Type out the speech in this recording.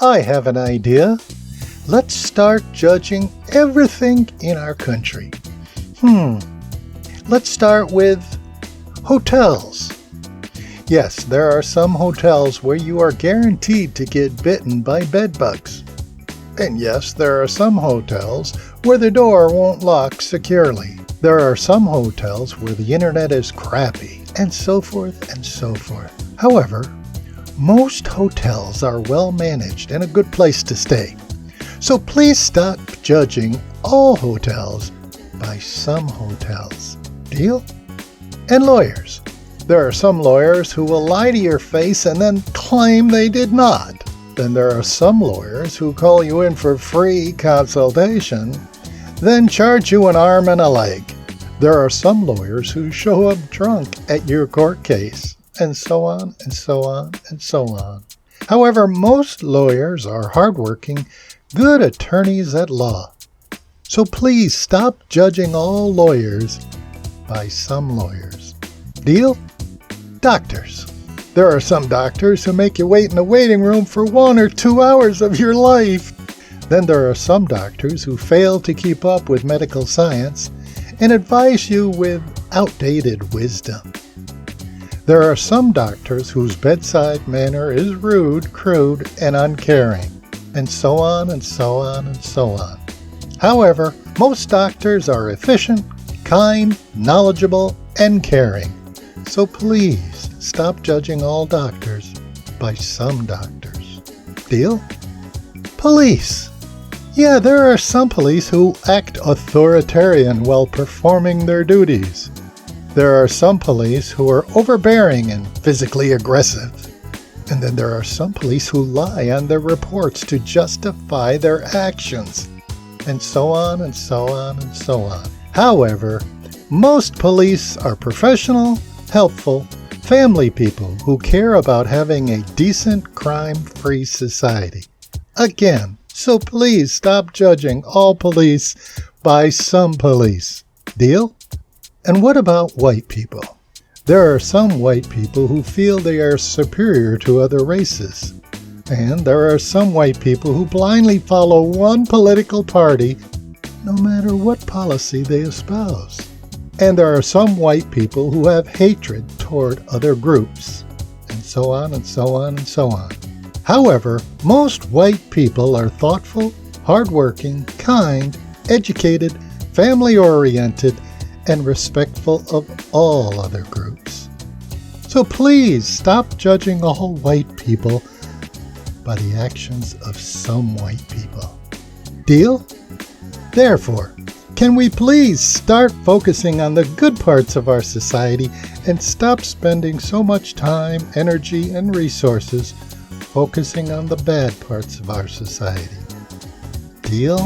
I have an idea. Let's start judging everything in our country. Let's start with hotels. Yes, there are some hotels where you are guaranteed to get bitten by bedbugs. And yes, there are some hotels where the door won't lock securely. There are some hotels where the internet is crappy, and so forth and so forth. However, most hotels are well managed and a good place to stay. So please stop judging all hotels by some hotels. Deal? And lawyers. There are some lawyers who will lie to your face and then claim they did not. Then there are some lawyers who call you in for free consultation, then charge you an arm and a leg. There are some lawyers who show up drunk at your court case, and so on and so on and so on. However, most lawyers are hardworking, good attorneys at law. So please stop judging all lawyers by some lawyers. Deal? Doctors. There are some doctors who make you wait in the waiting room for 1 or 2 hours of your life. Then there are some doctors who fail to keep up with medical science and advise you with outdated wisdom. There are some doctors whose bedside manner is rude, crude, and uncaring, and so on and so on and so on. However, most doctors are efficient, kind, knowledgeable, and caring. So please stop judging all doctors by some doctors. Deal? Police. Yeah, there are some police who act authoritarian while performing their duties. There are some police who are overbearing and physically aggressive. And then there are some police who lie on their reports to justify their actions. And so on and so on and so on. However, most police are professional, helpful, family people who care about having a decent, crime-free society. Again, so please stop judging all police by some police. Deal? And what about white people? There are some white people who feel they are superior to other races. And there are some white people who blindly follow one political party, no matter what policy they espouse. And there are some white people who have hatred toward other groups, and so on and so on and so on. However, most white people are thoughtful, hardworking, kind, educated, family-oriented, and respectful of all other groups. So please stop judging all white people by the actions of some white people. Deal? Therefore, can we please start focusing on the good parts of our society and stop spending so much time, energy, and resources focusing on the bad parts of our society? Deal?